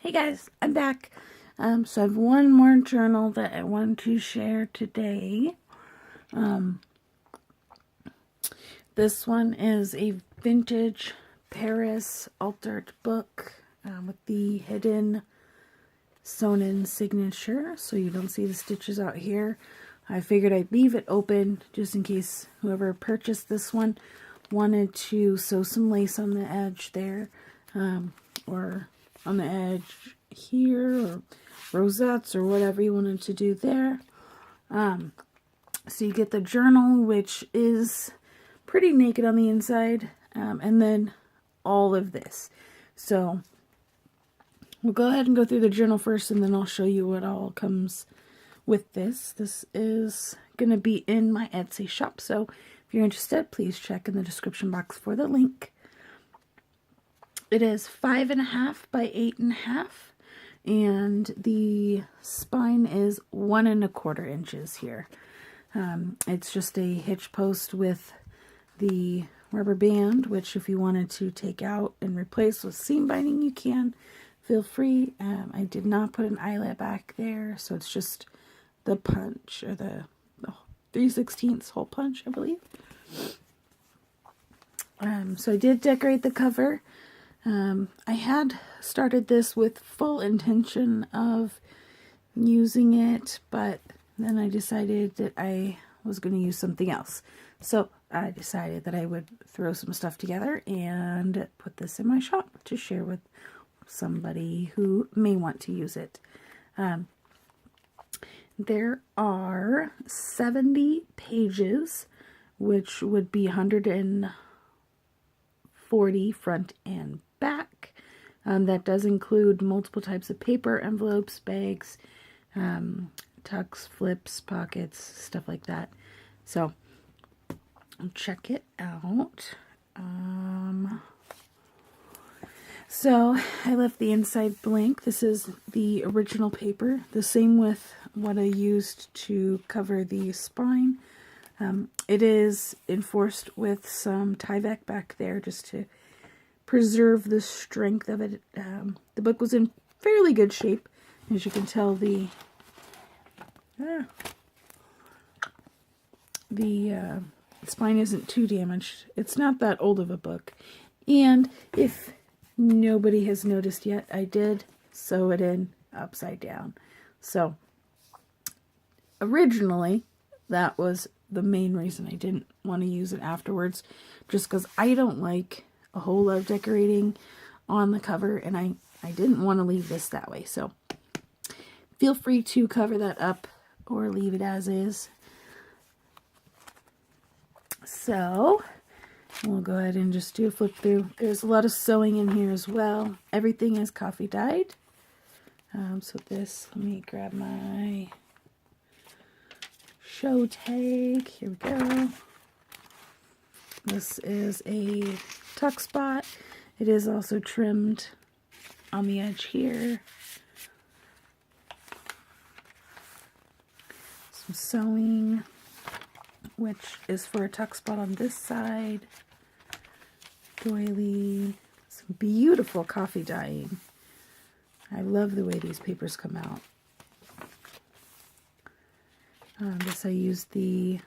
Hey guys, I'm back. So I have one more journal that I want to share today. This one is a vintage Paris altered book with the hidden sewn-in signature, so you don't see the stitches out here. I figured I'd leave it open just in case whoever purchased this one wanted to sew some lace on the edge there, or on the edge here, or rosettes, or whatever you wanted to do there. So you get the journal, which is pretty naked on the inside, and then all of this. So we'll go ahead and go through the journal first, and then I'll show you what all comes with this. This is going to be in my Etsy shop, so if you're interested, please check in the description box for the link. It is 5.5 by 8.5, and the spine is 1.25 inches here. It's just a hitch post with the rubber band, which if you wanted to take out and replace with seam binding, you can. Feel free. I did not put an eyelet back there, so it's just the punch, or the 3/16 hole punch, I believe. So I did decorate the cover. I had started this with full intention of using it, but then I decided that I was going to use something else. So I decided that I would throw some stuff together and put this in my shop to share with somebody who may want to use it. There are 70 pages, which would be 140 front and back. That does include multiple types of paper, envelopes, bags, tucks, flips, pockets, stuff like that. So check it out. So I left the inside blank. This is the original paper, the same with what I used to cover the spine. It is enforced with some Tyvek back there just to preserve the strength of it. The book was in fairly good shape. As you can tell, the spine isn't too damaged. It's not that old of a book. And if nobody has noticed yet, I did sew it in upside down. So originally, that was the main reason I didn't want to use it afterwards, just because I don't like a whole lot of decorating on the cover, and I didn't want to leave this that way. So feel free to cover that up or leave it as is. So we'll go ahead and just do a flip through. There's a lot of sewing in here as well. Everything is coffee dyed. So this, let me grab my show tag. Here we go. This is a tuck spot. It is also trimmed on the edge here. Some sewing, which is for a tuck spot on this side. Doily. Some beautiful coffee dyeing. I love the way these papers come out. This I used the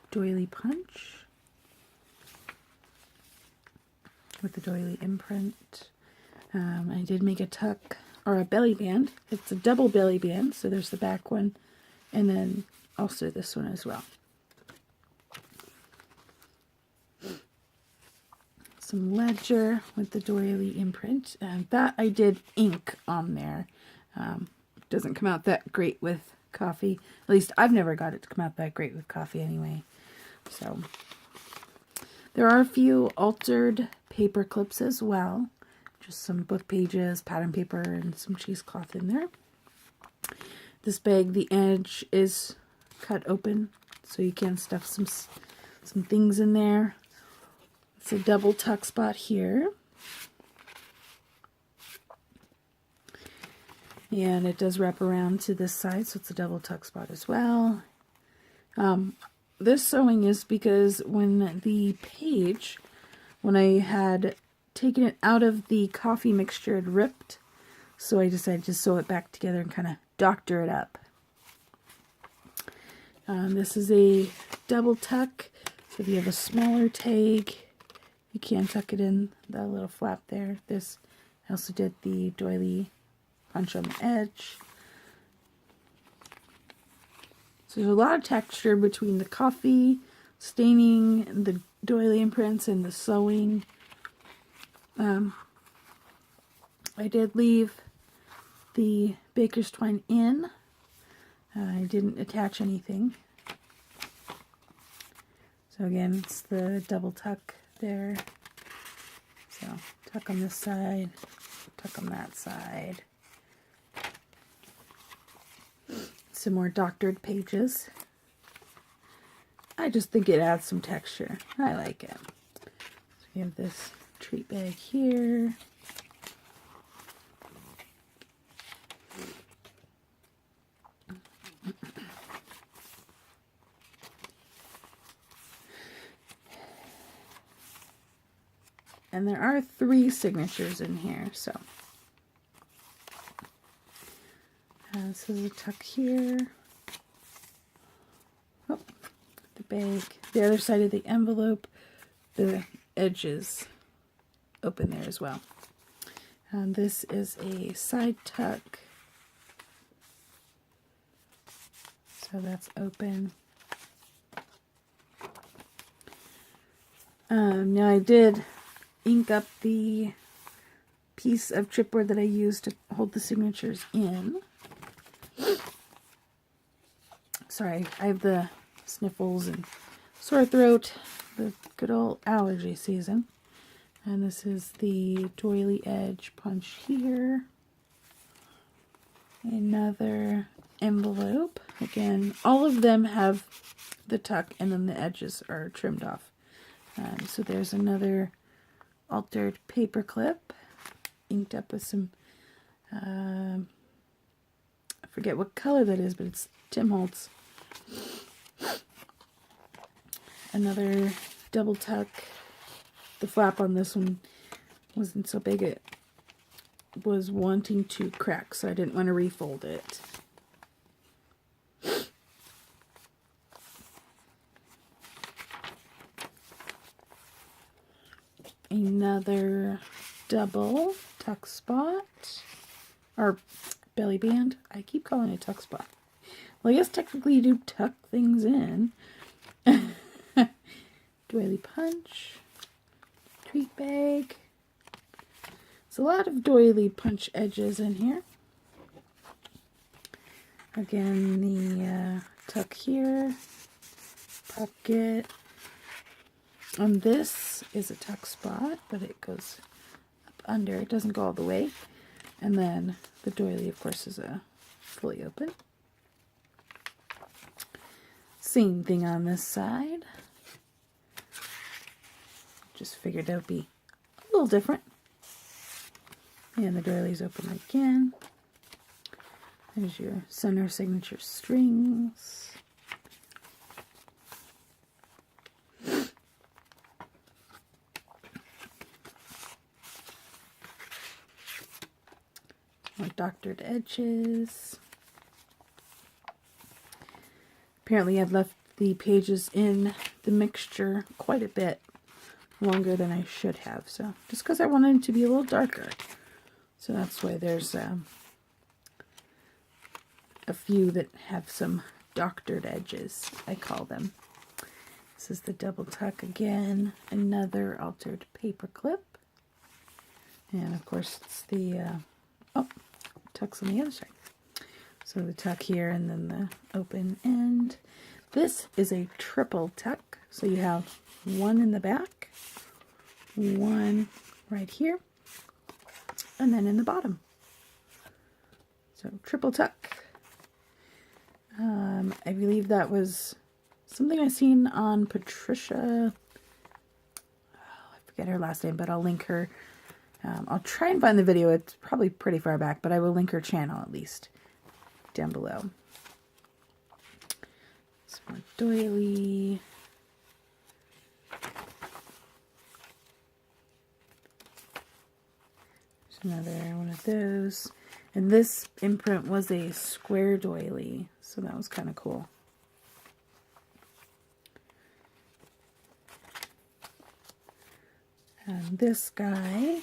doily punch with the doily imprint. I did make a tuck, or a belly band. It's a double belly band, so there's the back one, and then also this one as well. Some ledger with the doily imprint, and that I did ink on there. Doesn't come out that great with coffee. At least I've never got it to come out that great with coffee anyway. So there are a few altered paper clips as well. Just some book pages, pattern paper, and some cheesecloth in there. This bag, the edge is cut open, so you can stuff some things in there. It's a double tuck spot here. And it does wrap around to this side, so it's a double tuck spot as well. This sewing is because when the page, when I had taken it out of the coffee mixture, it ripped. So I decided to sew it back together and kind of doctor it up. This is a double tuck. So if you have a smaller tag, you can tuck it in the little flap there. This, I also did the doily punch on the edge. So there's a lot of texture between the coffee staining, the doily imprints, and the sewing. I did leave the baker's twine in. I didn't attach anything. So again, it's the double tuck there. So tuck on this side, tuck on that side. Some more doctored pages. I just think it adds some texture. I like it. So we have this treat bag here. And there are 3 signatures in here, so. This is a tuck here. Oh, the bag. The other side of the envelope, the edges open there as well. This is a side tuck. So that's open. Now I did ink up the piece of chipboard that I used to hold the signatures in. Sorry, I have the sniffles and sore throat, the good old allergy season. And this is the doily edge punch here. Another envelope. Again, all of them have the tuck and then the edges are trimmed off. So there's another altered paper clip, inked up with some, I forget what color that is, but it's Tim Holtz. Another double tuck. The flap on this one wasn't so big, it was wanting to crack, so I didn't want to refold it. Another double tuck spot, or belly band. I keep calling it tuck spot. Well, I guess technically you do tuck things in. Doily punch, treat bag. There's a lot of doily punch edges in here. Again, the tuck here, pocket. And this is a tuck spot, but it goes up under. It doesn't go all the way. And then the doily, of course, is a fully open. Same thing on this side. Just figured it would be a little different. And the doily's open again. There's your center signature strings. More doctored edges. Apparently I've left the pages in the mixture quite a bit longer than I should have. So just because I wanted them to be a little darker. So that's why there's a few that have some doctored edges, I call them. This is the double tuck again. Another altered paper clip. And of course it's the, tucks on the other side. So the tuck here and then the open end. This is a triple tuck. So you have one in the back, one right here, and then in the bottom. So triple tuck. I believe that was something I seen on Patricia. I forget her last name, but I'll link her. I'll try and find the video. It's probably pretty far back, but I will link her channel at least down below. Some more doily. There's another one of those. And this imprint was a square doily, so that was kind of cool. And this guy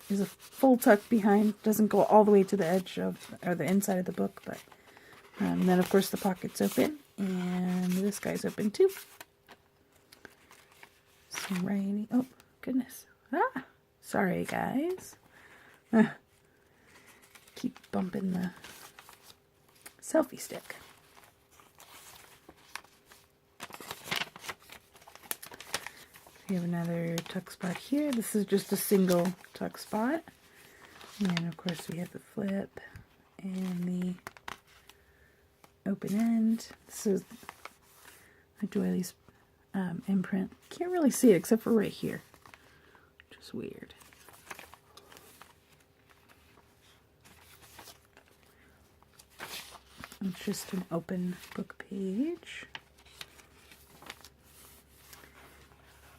is a full tuck behind, doesn't go all the way to the edge of, or the inside of the book, but and then of course the pocket's open, and this guy's open too. Some writing. Oh goodness! Ah, sorry guys. Keep bumping the selfie stick. We have another tuck spot here. This is just a single tuck spot. And of course we have the flip and the open end. This is a doily's imprint. Can't really see it except for right here, which is weird. It's just an open book page.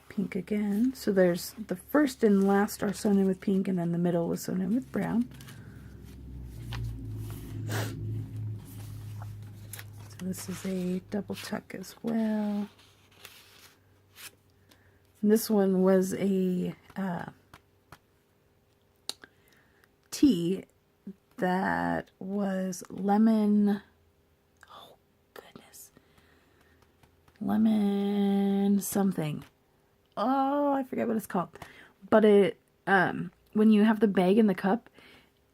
Pink again. So there's the first and last are sewn in with pink, and then the middle was sewn in with brown. So this is a double tuck as well. And this one was a tee that was lemon. Oh goodness, lemon something. Oh, I forget what it's called. But it, when you have the bag in the cup,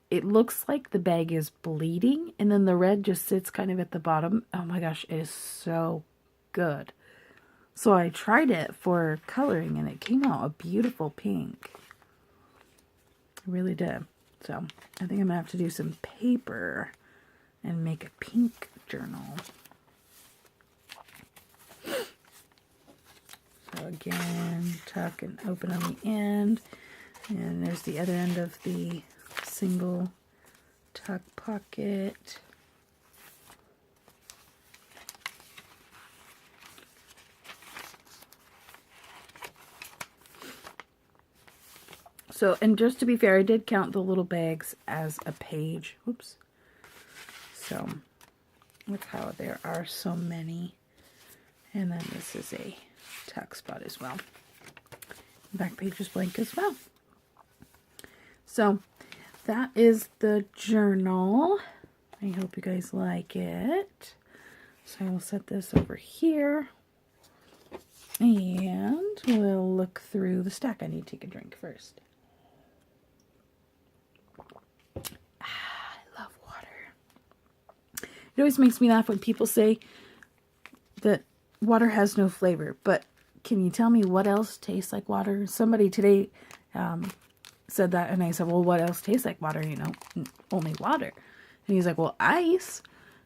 it looks like the bag is bleeding, and then the red just sits kind of at the bottom. Oh my gosh, it is so good. So I tried it for coloring, and it came out a beautiful pink. It really did. So I think I'm going to have to do some paper and make a pink journal. So again, tuck and open on the end. And there's the other end of the single tuck pocket. So, and just to be fair, I did count the little bags as a page. Whoops. So, look how there are so many. And then this is a tuck spot as well. Back page is blank as well. So, that is the journal. I hope you guys like it. So, I will set this over here. And we'll look through the stack. I need to take a drink first. It always makes me laugh when people say that water has no flavor, but can you tell me what else tastes like water? Somebody today said that, and I said, well, what else tastes like water? You know, only water. And he's like, well, ice?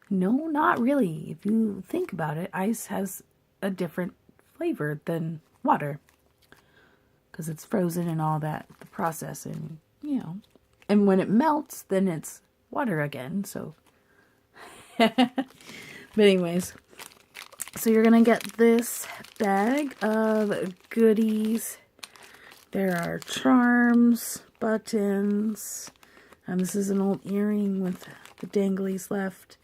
No, not really. If you think about it, ice has a different flavor than water because it's frozen and all that, the process, and, you know, and when it melts, then it's water again, so... But anyways, so you're gonna get this bag of goodies. There are charms, buttons, and this is an old earring with the danglies left.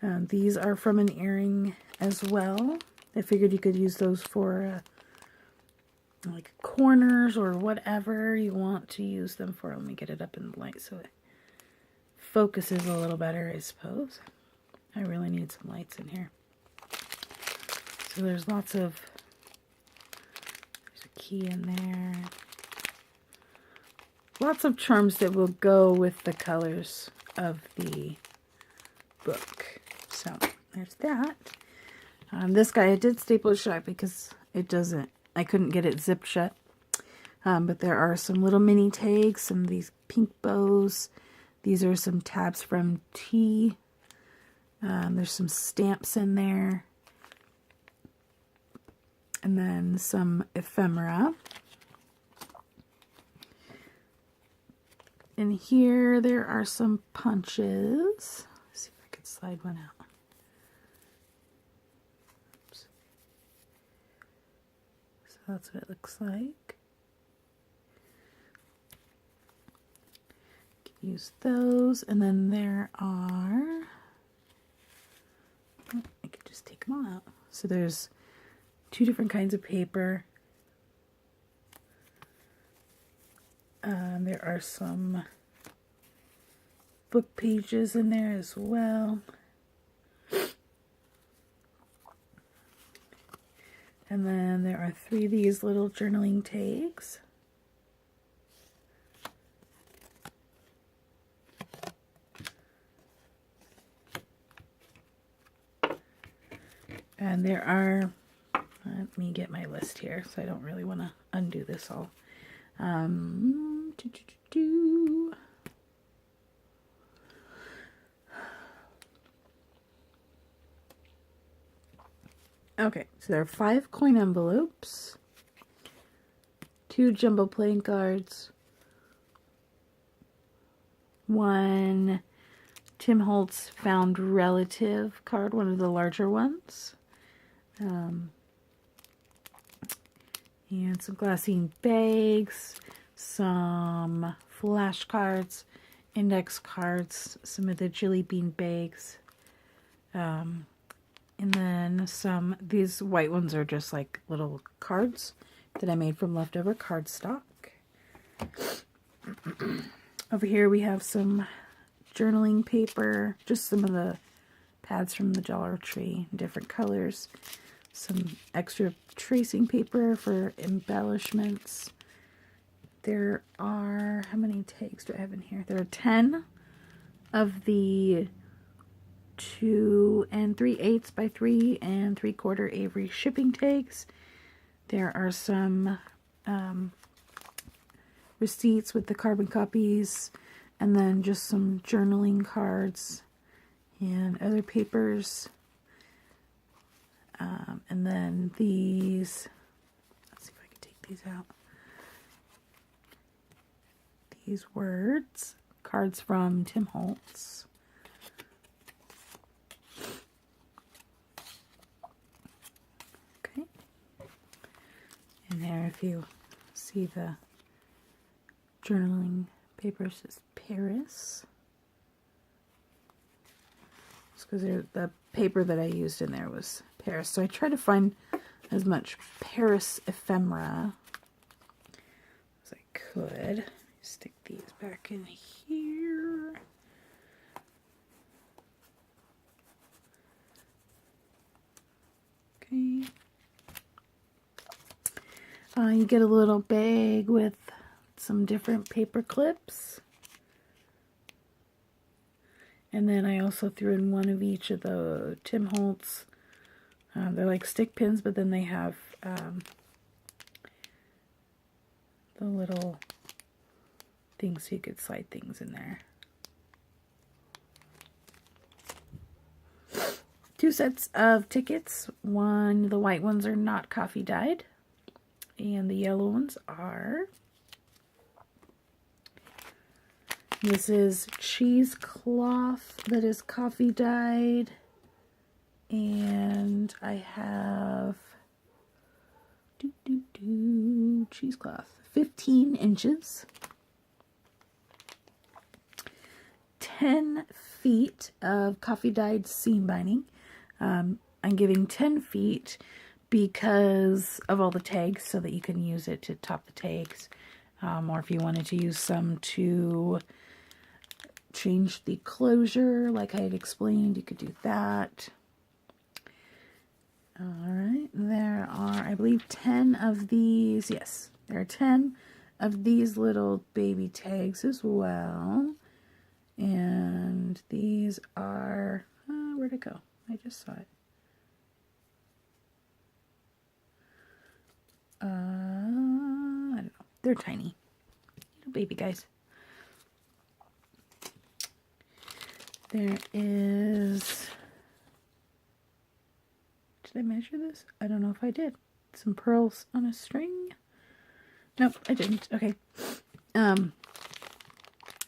These are from an earring as well. I figured you could use those for like corners or whatever you want to use them for. Let me get it up in the light so it focuses a little better, I suppose. I really need some lights in here. So there's lots of, there's a key in there. Lots of charms that will go with the colors of the book. So there's that. This guy, I did staple it shut because it doesn't, I couldn't get it zipped shut. But there are some little mini tags, some of these pink bows. These are some tabs from Tea. There's some stamps in there. And then some ephemera. In here, there are some punches. Let's see if I can slide one out. Oops. So that's what it looks like. use those. And then there are, oh, I could just take them all out. So there's 2 different kinds of paper. There are some book pages in there as well. And then there are 3 of these little journaling tags. And there are, let me get my list here, so I don't really want to undo this all. Okay, so there are 5 coin envelopes, 2 jumbo playing cards, 1 Tim Holtz found relative card, one of the larger ones, and some glassine bags, some flashcards, index cards, some of the jelly bean bags, and then these white ones are just like little cards that I made from leftover cardstock. Over here we have some journaling paper, just some of the pads from the Dollar Tree in different colors. Some extra tracing paper for embellishments. There are, how many tags do I have in here? There are 10 of the 2 3/8 by 3 3/4 Avery shipping tags. There are some receipts with the carbon copies, and then just some journaling cards and other papers. And then these, let's see if I can take these out. These words, cards from Tim Holtz. Okay. And there, if you see the journaling paper, says Paris. It's because the paper that I used in there was Paris. So I try to find as much Paris ephemera as I could. Stick these back in here. Okay. You get a little bag with some different paper clips. And then I also threw in 1 of each of the Tim Holtz. They're like stick pins, but then they have the little things so you could slide things in there. 2 sets of tickets. One, the white ones are not coffee dyed, and the yellow ones are. This is cheesecloth that is coffee dyed, and I have cheesecloth, 15 inches, 10 feet of coffee dyed seam binding. I'm giving 10 feet because of all the tags, so that you can use it to top the tags, or if you wanted to use some to change the closure like I had explained, you could do that. Alright, there are, I believe, 10 of these. Yes, there are 10 of these little baby tags as well. And these are, where'd it go? I just saw it. I don't know. They're tiny. Little baby guys. There is, did I measure this? I don't know if I did. Some pearls on a string. Nope, I didn't. Okay.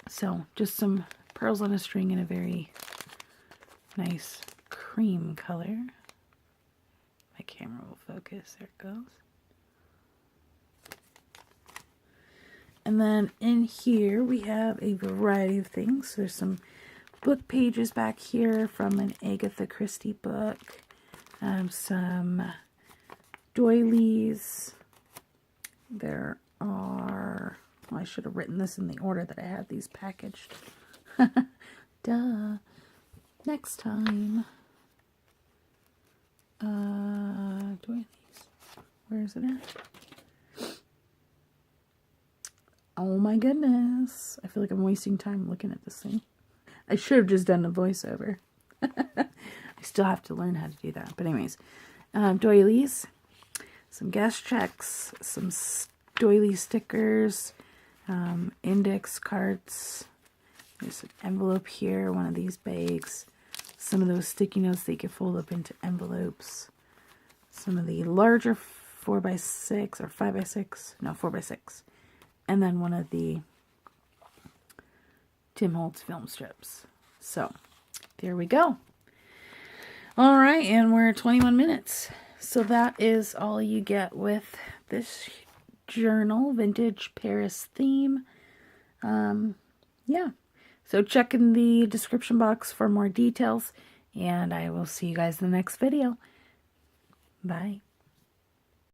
So just some pearls on a string in a very nice cream color. My camera will focus. There it goes. And then in here we have a variety of things. There's some book pages back here from an Agatha Christie book. Some doilies. There are, well, I should have written this in the order that I had these packaged. Duh. Next time. Doilies. Where is it at? Oh my goodness. I feel like I'm wasting time looking at this thing. I should have just done a voiceover. I still have to learn how to do that. But anyways, doilies, some guest checks, some doily stickers, index cards. There's an envelope here, one of these bags. Some of those sticky notes that you can fold up into envelopes. Some of the larger 4x6 or 5x6, no 4x6. And then one of the Tim Holtz film strips. So, there we go. All right, and we're at 21 minutes. So that is all you get with this journal, Vintage Paris theme. Yeah. So check in the description box for more details, and I will see you guys in the next video. Bye.